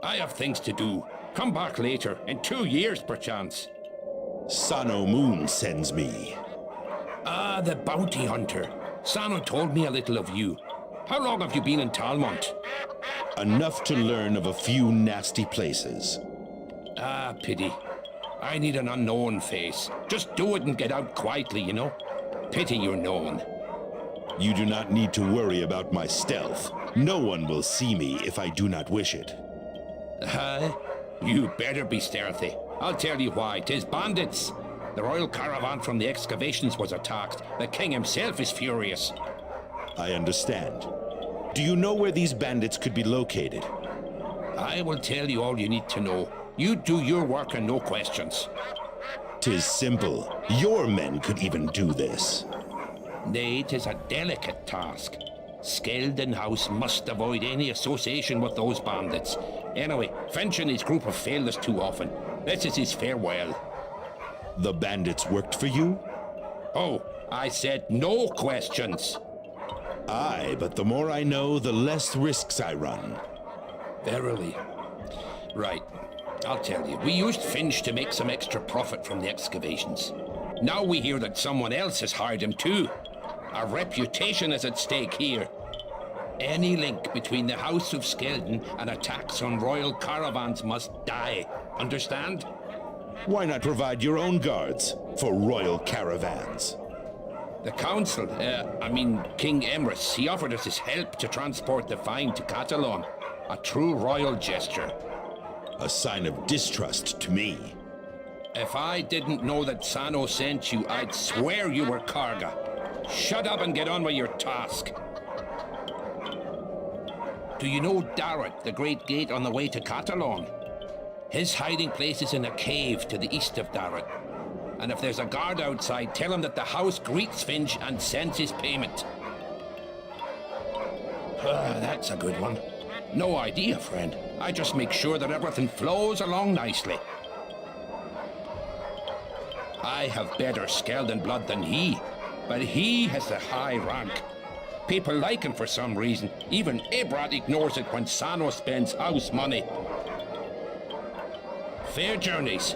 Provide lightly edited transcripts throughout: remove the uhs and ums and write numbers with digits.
I have things to do. Come back later, in 2 years perchance. Sano Moon sends me. Ah, the bounty hunter. Sano told me a little of you. How long have you been in Talmont? Enough to learn of a few nasty places. Ah, pity. I need an unknown face. Just do it and get out quietly, you know? Pity you're known. You do not need to worry about my stealth. No one will see me if I do not wish it. You better be stealthy. I'll tell you why. 'Tis bandits. The royal caravan from the Excavations was attacked. The king himself is furious. I understand. Do you know where these bandits could be located? I will tell you all you need to know. You do your work and no questions. 'Tis simple. Your men could even do this. Nay, 'tis a delicate task. Skeldon House must avoid any association with those bandits. Anyway, Finch and his group have failed us too often. This is his farewell. The bandits worked for you? Oh, I said no questions. Aye, but the more I know, the less risks I run. Verily. Right, I'll tell you. We used Finch to make some extra profit from the Excavations. Now we hear that someone else has hired him too. Our reputation is at stake here. Any link between the House of Skeldon and attacks on royal caravans must die. Understand? Why not provide your own guards for royal caravans? The council, King Emrys, he offered us his help to transport the find to Catalan. A true royal gesture. A sign of distrust to me. If I didn't know that Sano sent you, I'd swear you were Karga. Shut up and get on with your task. Do you know Darrett, the Great Gate on the way to Catalan? His hiding place is in a cave to the east of Darrett. And if there's a guard outside, tell him that the house greets Finch and sends his payment. That's a good one. No idea, friend. I just make sure that everything flows along nicely. I have better Skeldon blood than he, but he has the high rank. People like him for some reason. Even Ibrat ignores it when Sano spends house money. Fair journeys.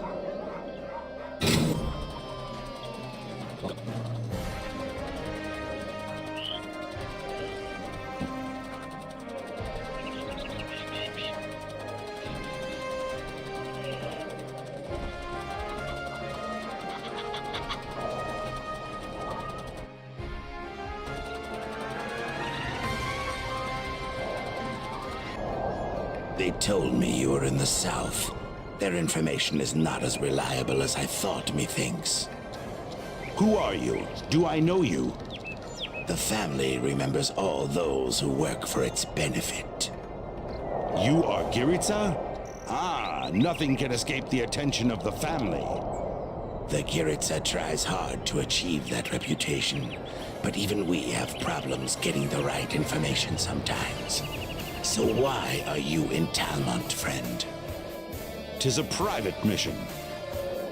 They told me you were in the south. Their information is not as reliable as I thought, methinks. Who are you? Do I know you? The family remembers all those who work for its benefit. You are Giritsa? Ah, nothing can escape the attention of the family. The Giritsa tries hard to achieve that reputation, but even we have problems getting the right information sometimes. So why are you in Talmont, friend? 'Tis a private mission.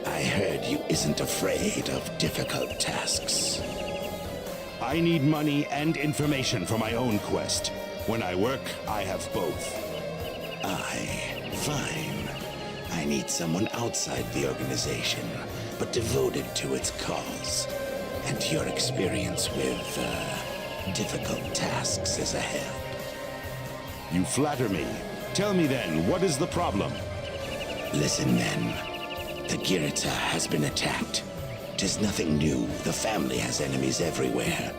I heard you isn't afraid of difficult tasks. I need money and information for my own quest. When I work, I have both. Aye, fine. I need someone outside the organization, but devoted to its cause. And your experience with, difficult tasks is ahead. You flatter me. Tell me then, what is the problem? Listen then. The Giritsa has been attacked. 'Tis nothing new. The family has enemies everywhere.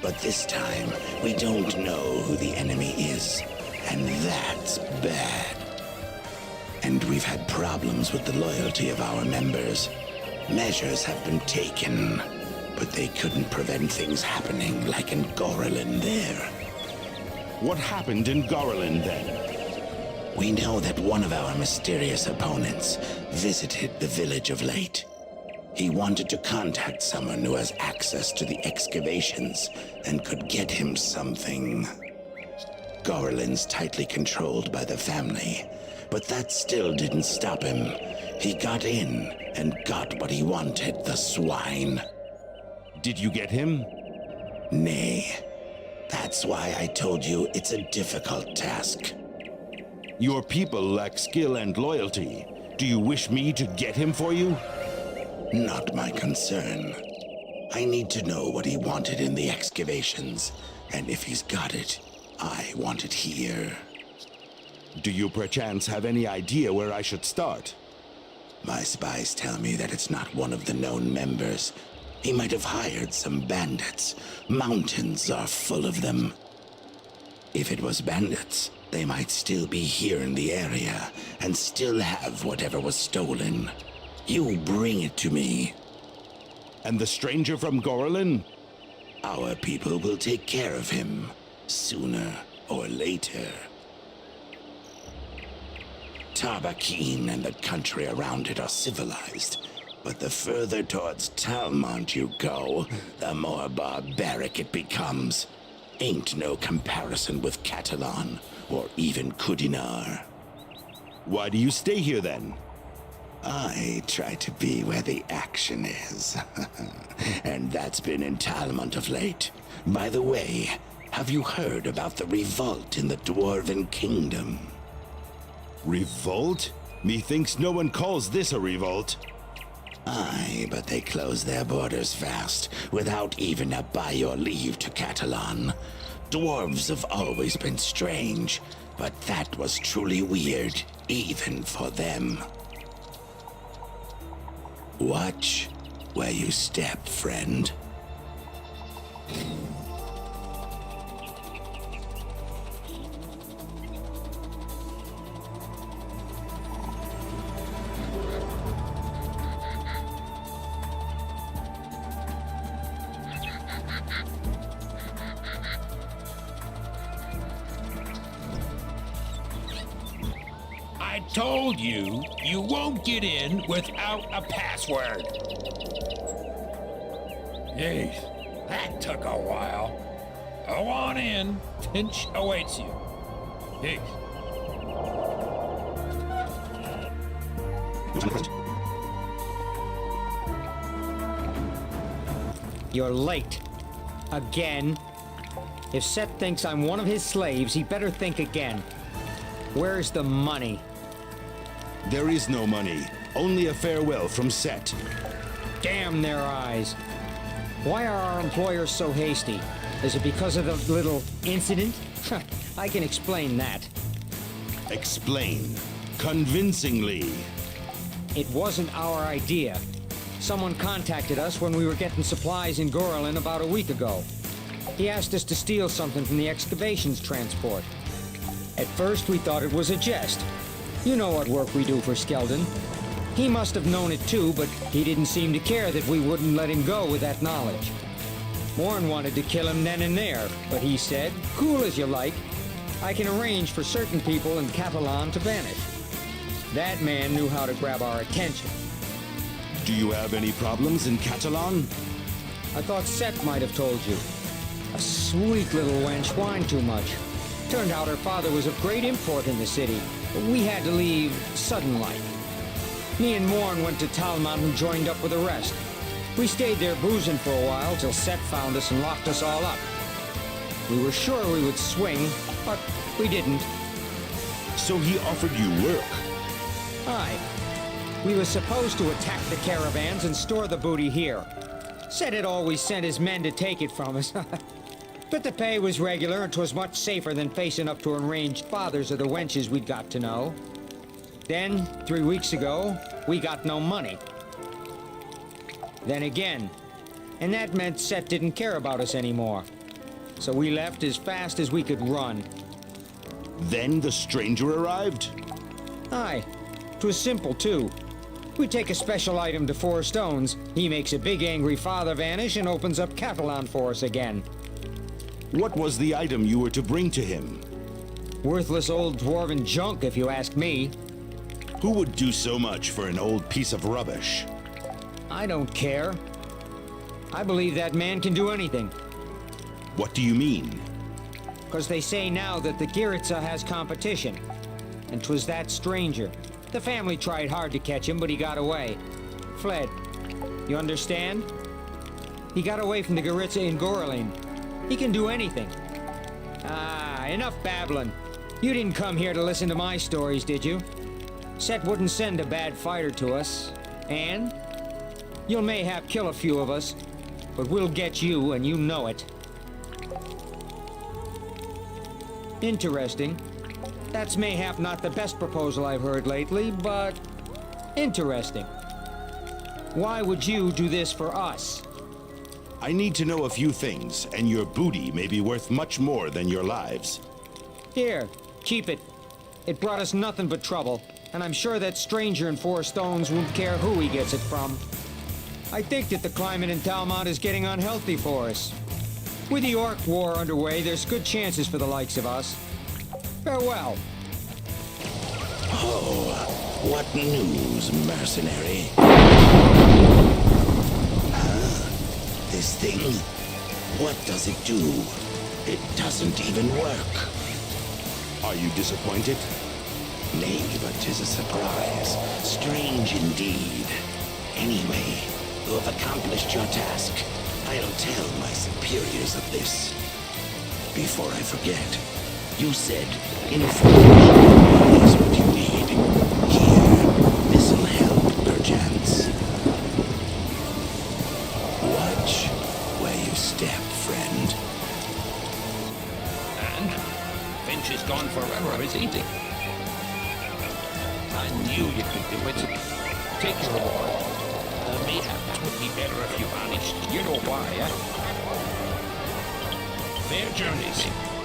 But this time, we don't know who the enemy is. And that's bad. And we've had problems with the loyalty of our members. Measures have been taken, but they couldn't prevent things happening like in Gorillin there. What happened in Gorillin then? We know that one of our mysterious opponents visited the village of late. He wanted to contact someone who has access to the excavations and could get him something. Gorillin's tightly controlled by the family, but that still didn't stop him. He got in and got what he wanted, the swine. Did you get him? Nay. That's why I told you it's a difficult task. Your people lack skill and loyalty. Do you wish me to get him for you? Not my concern. I need to know what he wanted in the excavations, and if he's got it, I want it here. Do you perchance have any idea where I should start? My spies tell me that it's not one of the known members. He might have hired some bandits. Mountains are full of them. If it was bandits, they might still be here in the area and still have whatever was stolen. You bring it to me. And the stranger from Gorlin? Our people will take care of him, sooner or later. Tharbakin and the country around it are civilized, but the further towards Talmont you go, the more barbaric it becomes. Ain't no comparison with Catalan, or even Kudinar. Why do you stay here then? I try to be where the action is. And that's been in Talmont of late. By the way, have you heard about the revolt in the Dwarven Kingdom? Revolt? Methinks no one calls this a revolt. Aye, but they close their borders fast, without even a by your leave to Catalan. Dwarves have always been strange, but that was truly weird, even for them. Watch where you step, friend. I told you, you won't get in without a password. Jeez, that took a while. Go on in. Pinch awaits you. Jeez. You're late. Again. If Set thinks I'm one of his slaves, he better think again. Where's the money? There is no money. Only a farewell from Set. Damn their eyes. Why are our employers so hasty? Is it because of the little incident? I can explain that. Explain. Convincingly. It wasn't our idea. Someone contacted us when we were getting supplies in Gorlin about a week ago. He asked us to steal something from the Excavations transport. At first, we thought it was a jest. You know what work we do for Skeldon. He must have known it too, but he didn't seem to care that we wouldn't let him go with that knowledge. Warren wanted to kill him then and there, but he said, "Cool as you like. I can arrange for certain people in Catalan to vanish." That man knew how to grab our attention. Do you have any problems in Catalan? I thought Set might have told you. A sweet little wench whined too much. Turned out her father was of great import in the city, but we had to leave sudden-like. Me and Morn went to Talmont and joined up with the rest. We stayed there boozing for a while till Set found us and locked us all up. We were sure we would swing, but we didn't. So he offered you work? Aye. We were supposed to attack the caravans and store the booty here. Set had always sent his men to take it from us. But the pay was regular, and 'twas much safer than facing up to enraged fathers of the wenches we'd got to know. Then, 3 weeks ago, we got no money. Then again. And that meant Set didn't care about us anymore. So we left as fast as we could run. Then the stranger arrived? Aye. 'Twas simple, too. We take a special item to 4 stones, he makes a big angry father vanish and opens up Catalan for us again. What was the item you were to bring to him? Worthless old dwarven junk, if you ask me. Who would do so much for an old piece of rubbish? I don't care. I believe that man can do anything. What do you mean? 'Cause they say now that the Giritsa has competition. And 'twas that stranger. The family tried hard to catch him, but he got away. Fled. You understand? He got away from the Giritsa in Gorlin. He can do anything. Ah, enough babbling. You didn't come here to listen to my stories, did you? Set wouldn't send a bad fighter to us. And? You'll mayhap kill a few of us, but we'll get you, and you know it. Interesting. That's mayhap not the best proposal I've heard lately, but interesting. Why would you do this for us? I need to know a few things, and your booty may be worth much more than your lives. Here, keep it. It brought us nothing but trouble, and I'm sure that stranger in Four Stones won't care who he gets it from. I think that the climate in Talmont is getting unhealthy for us. With the Orc War underway, there's good chances for the likes of us. Farewell. Oh, what news, mercenary? This thing? What does it do? It doesn't even work. Are you disappointed? Nay, but 'tis a surprise. Strange indeed. Anyway, you have accomplished your task. I'll tell my superiors of this. Before I forget, you said information is what you need. Here, this'll help, perchance. Watch where you step, friend. And Finch is gone forever, isn't he? I knew you could do it. Take your reward. Mayhap that would be better if you vanished. You know why, eh? Fair journeys.